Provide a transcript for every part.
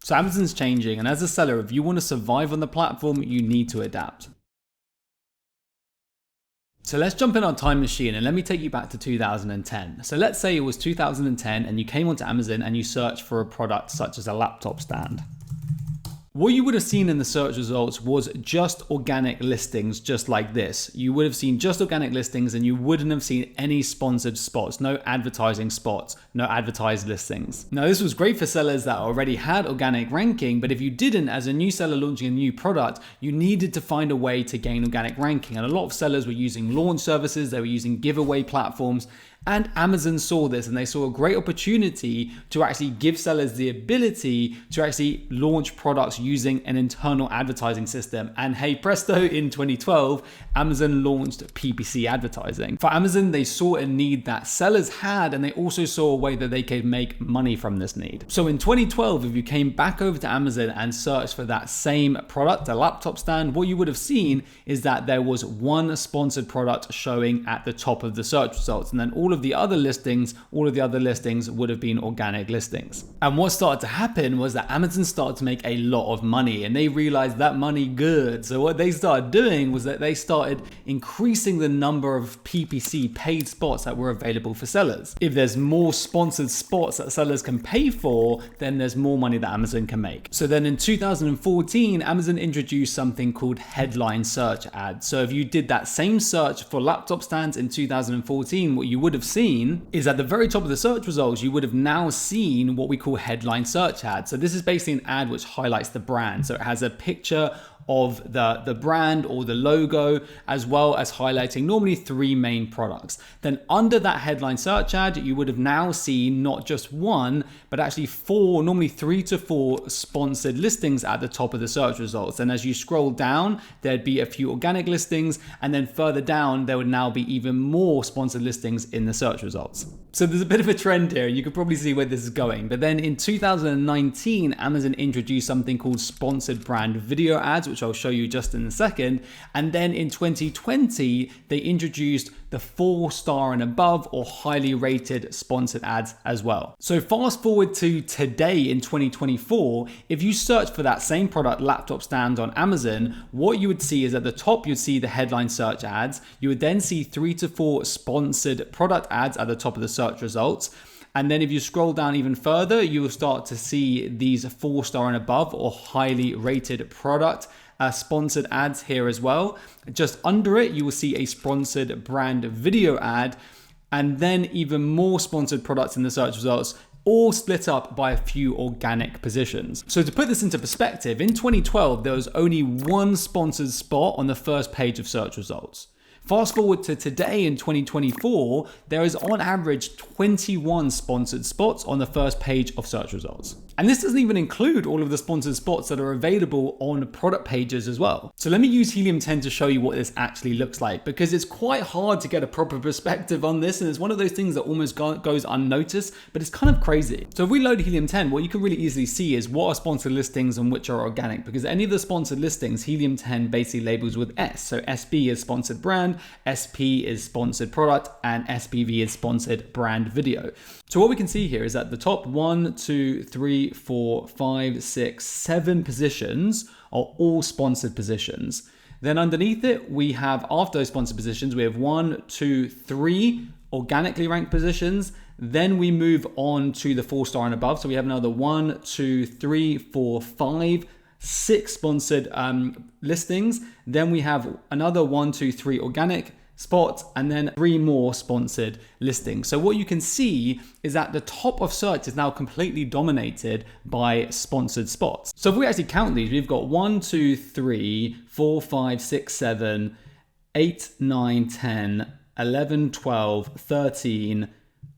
So Amazon's changing, and as a seller, if you want to survive on the platform, you need to adapt. So let's jump in our time machine and let me take you back to 2010. So let's say it was 2010 and you came onto Amazon and you searched for a product such as a laptop stand. What you would have seen in the search results was just organic listings just like this. You would have seen just organic listings and you wouldn't have seen any sponsored spots, no advertising spots, no advertised listings. Now this was great for sellers that already had organic ranking, but if you didn't, as a new seller launching a new product, you needed to find a way to gain organic ranking. And a lot of sellers were using launch services, they were using giveaway platforms, and Amazon saw this and they saw a great opportunity to actually give sellers the ability to actually launch products using an internal advertising system. And hey presto, in 2012, Amazon launched PPC advertising. For Amazon, they saw a need that sellers had, and they also saw a way that they could make money from this need. So in 2012, if you came back over to Amazon and searched for that same product, a laptop stand, what you would have seen is that there was one sponsored product showing at the top of the search results. And then all of the other listings would have been organic listings. And what started to happen was that Amazon started to make a lot of money, and they realized that money good. So what they started doing was that they started increasing the number of PPC paid spots that were available for sellers. If there's more sponsored spots that sellers can pay for, then there's more money that Amazon can make. So then in 2014, Amazon introduced something called headline search ads. So if you did that same search for laptop stands in 2014, what you would have seen is at the very top of the search results, you would have now seen what we call headline search ads. So this is basically an ad which highlights the brand. So it has a picture of the brand or the logo, as well as highlighting normally 3 main products. Then under that headline search ad, you would have now seen not just 1, but actually 4, normally 3 to 4 sponsored listings at the top of the search results. And as you scroll down, there'd be a few organic listings, and then further down, there would now be even more sponsored listings in the search results. So there's a bit of a trend here, and you could probably see where this is going. But then in 2019, Amazon introduced something called sponsored brand video ads, which I'll show you just in a second. And then in 2020, they introduced the 4-star and above or highly rated sponsored ads as well. So fast forward to today in 2024, if you search for that same product, laptop stand, on Amazon, what you would see is at the top, you'd see the headline search ads. You would then see 3 to 4 sponsored product ads at the top of the search results. And then if you scroll down even further, you will start to see these 4-star and above or highly rated product sponsored ads here as well. Just under it, you will see a sponsored brand video ad, and then even more sponsored products in the search results, all split up by a few organic positions. So to put this into perspective, in 2012, there was only 1 sponsored spot on the first page of search results. Fast forward to today in 2024, there is on average 21 sponsored spots on the first page of search results. And this doesn't even include all of the sponsored spots that are available on product pages as well. So let me use Helium 10 to show you what this actually looks like, because it's quite hard to get a proper perspective on this, and it's one of those things that almost goes unnoticed, but it's kind of crazy. So if we load Helium 10, what you can really easily see is what are sponsored listings and which are organic, because any of the sponsored listings, Helium 10 basically labels with S. So SB is sponsored brand, SP is sponsored product, and SPV is sponsored brand video. So what we can see here is that the top 1, 2, 3, 4, 5, 6, 7 positions are all sponsored positions. Then underneath it, we have, after those sponsored positions, we have 1, 2, 3 organically ranked positions. Then we move on to the 4-star and above. So we have another 1, 2, 3, 4, 5, 6 sponsored listings. Then we have another 1, 2, 3 organic spots, and then 3 more sponsored listings. So what you can see is that the top of search is now completely dominated by sponsored spots. So if we actually count these, we've got 1, 2, 3, 4, 5, 6, 7, 8, 9, 10, 11, 12, 13,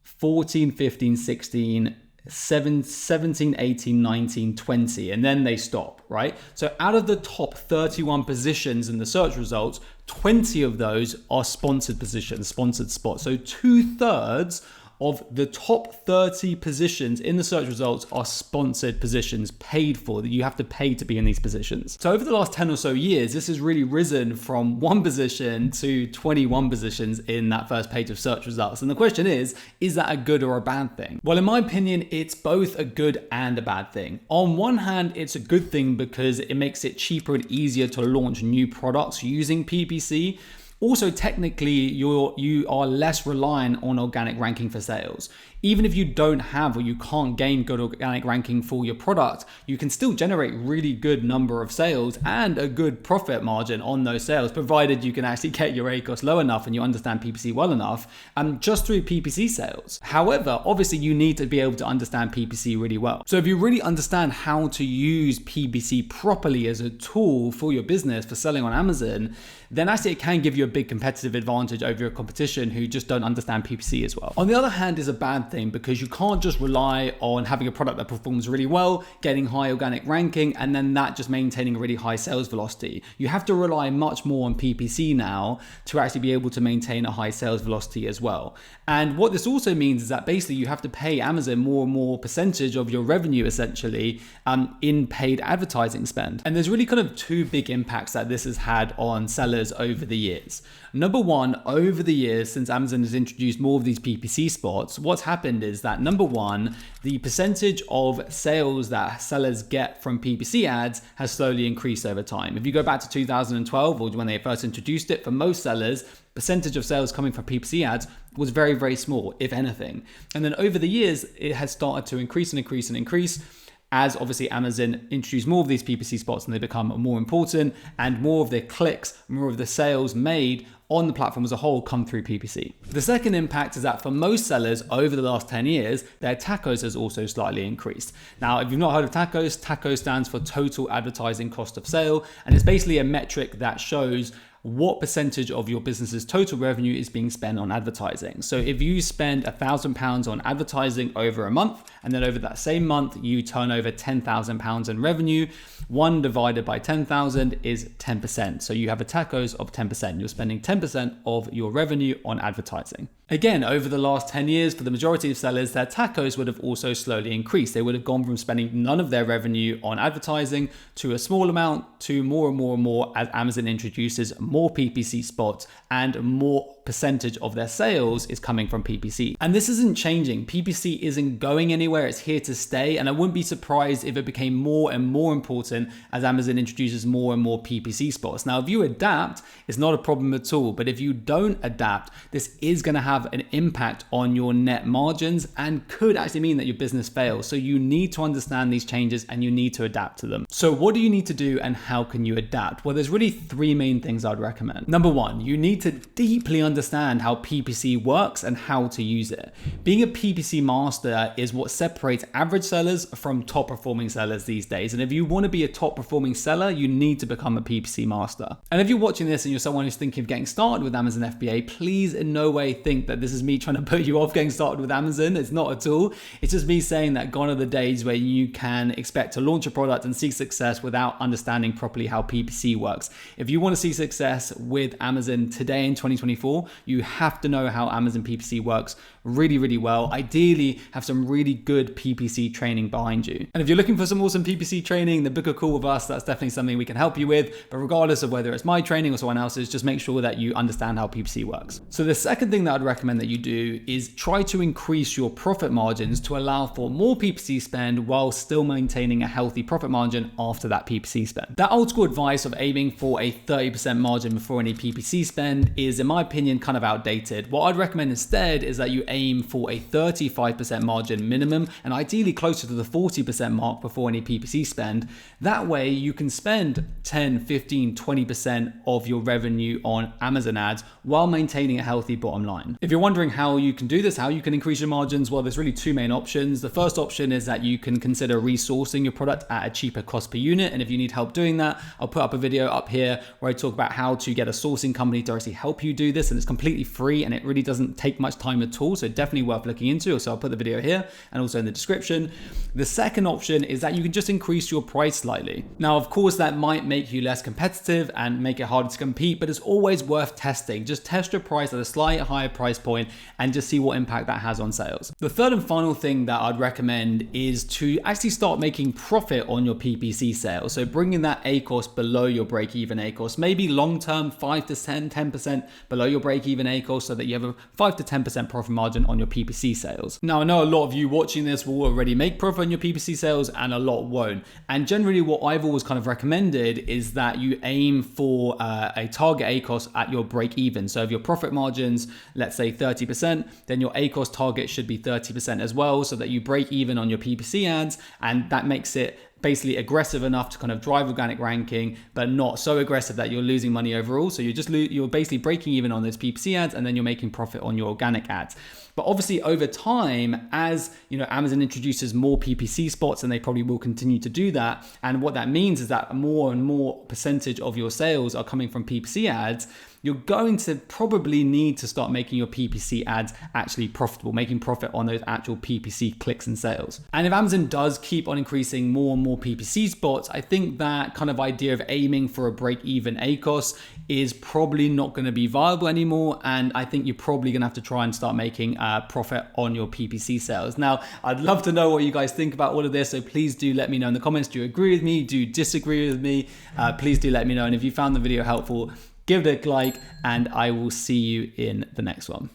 14, 15, 16, 17, 18, 19, 20, and then they stop, right? So out of the top 31 positions in the search results, 20 of those are sponsored positions, sponsored spots. So 2/3 of the top 30 positions in the search results are sponsored positions, paid for, that you have to pay to be in these positions. So over the last 10 or so years, this has really risen from 1 position to 21 positions in that first page of search results. And the question is that a good or a bad thing? Well, in my opinion, it's both a good and a bad thing. On one hand, it's a good thing because it makes it cheaper and easier to launch new products using PPC. Also, technically, you are less reliant on organic ranking for sales. Even if you don't have or you can't gain good organic ranking for your product, you can still generate really good number of sales and a good profit margin on those sales, provided you can actually get your ACoS low enough and you understand PPC well enough, just through PPC sales. However, obviously you need to be able to understand PPC really well. So if you really understand how to use PPC properly as a tool for your business for selling on Amazon, then actually it can give you a big competitive advantage over your competition who just don't understand PPC as well. On the other hand, is a bad thing because you can't just rely on having a product that performs really well, getting high organic ranking, and then that just maintaining a really high sales velocity. You have to rely much more on PPC now to actually be able to maintain a high sales velocity as well. And what this also means is that basically you have to pay Amazon more and more percentage of your revenue essentially in paid advertising spend. And there's really kind of 2 big impacts that this has had on sellers over the years. Number one, over the years, since Amazon has introduced more of these PPC spots, what's happened is that number one, the percentage of sales that sellers get from PPC ads has slowly increased over time. If you go back to 2012 or when they first introduced it, for most sellers, percentage of sales coming from PPC ads was very, very small, if anything. And then over the years, it has started to increase and increase and increase, as obviously Amazon introduced more of these PPC spots and they become more important, and more of the clicks, more of the sales made on the platform as a whole come through PPC. The second impact is that for most sellers over the last 10 years, their TACoS has also slightly increased. Now, if you've not heard of TACoS, TACoS stands for total advertising cost of sale, and it's basically a metric that shows what percentage of your business's total revenue is being spent on advertising. So if you spend £1,000 on advertising over a month, and then over that same month, you turn over £10,000 in revenue, 1 divided by 10,000 is 10%. So you have a TACoS of 10%. You're spending 10% of your revenue on advertising. Again, over the last 10 years, for the majority of sellers, their TACoS would have also slowly increased. They would have gone from spending none of their revenue on advertising to a small amount to more and more and more as Amazon introduces more PPC spots and more percentage of their sales is coming from PPC. And this isn't changing. PPC isn't going anywhere. It's here to stay. And I wouldn't be surprised if it became more and more important as Amazon introduces more and more PPC spots. Now, if you adapt, it's not a problem at all. But if you don't adapt, this is going to have an impact on your net margins and could actually mean that your business fails. So you need to understand these changes and you need to adapt to them. So what do you need to do and how can you adapt? Well, there's really 3 main things I'd recommend. Number one, you need to deeply understand how PPC works and how to use it. Being a PPC master is what separates average sellers from top performing sellers these days. And if you want to be a top performing seller, you need to become a PPC master. And if you're watching this and you're someone who's thinking of getting started with Amazon FBA, please in no way think that this is me trying to put you off getting started with Amazon. It's not at all. It's just me saying that gone are the days where you can expect to launch a product and see success without understanding properly how PPC works. If you want to see success with Amazon today in 2024, you have to know how Amazon PPC works really, really well. Ideally, have some really good PPC training behind you. And if you're looking for some awesome PPC training, then book a call with us. That's definitely something we can help you with. But regardless of whether it's my training or someone else's, just make sure that you understand how PPC works. So the second thing that I'd recommend that you do is try to increase your profit margins to allow for more PPC spend while still maintaining a healthy profit margin after that PPC spend. That old school advice of aiming for a 30% margin before any PPC spend is, in my opinion, kind of outdated. What I'd recommend instead is that you aim for a 35% margin minimum and ideally closer to the 40% mark before any PPC spend. That way you can spend 10, 15, 20% of your revenue on Amazon ads while maintaining a healthy bottom line. If you're wondering how you can do this, how you can increase your margins, well, there's really 2 main options. The first option is that you can consider resourcing your product at a cheaper cost per unit. And if you need help doing that, I'll put up a video up here where I talk about how to get a sourcing company to actually help you do this. And it's completely free and it really doesn't take much time at all. So so definitely worth looking into. So I'll put the video here and also in the description. The second option is that you can just increase your price slightly. Now, of course, that might make you less competitive and make it harder to compete, but it's always worth testing. Just test your price at a slightly higher price point and just see what impact that has on sales. The third and final thing that I'd recommend is to actually start making profit on your PPC sales. So bringing that ACoS below your break-even ACoS, maybe long-term 5 to 10% below your break-even ACoS, so that you have a 5 to 10% profit margin on your PPC sales. Now, I know a lot of you watching this will already make profit on your PPC sales and a lot won't. And generally what I've always kind of recommended is that you aim for a target ACoS at your break-even. So if your profit margins, let's say 30%, then your ACoS target should be 30% as well, so that you break even on your PPC ads, and that makes it basically aggressive enough to kind of drive organic ranking, but not so aggressive that you're losing money overall. So you're basically breaking even on those PPC ads, and then you're making profit on your organic ads. But obviously over time, as Amazon introduces more PPC spots, and they probably will continue to do that, and what that means is that more and more percentage of your sales are coming from PPC ads, you're going to probably need to start making your PPC ads actually profitable, making profit on those actual PPC clicks and sales. And if Amazon does keep on increasing more and more PPC spots, I think that kind of idea of aiming for a break-even ACoS is probably not going to be viable anymore. And I think you're probably going to have to try and start making profit on your PPC sales. Now, I'd love to know what you guys think about all of this. So please do let me know in the comments. Do you agree with me? Do you disagree with me? Please do let me know. And if you found the video helpful, give it a like, and I will see you in the next one.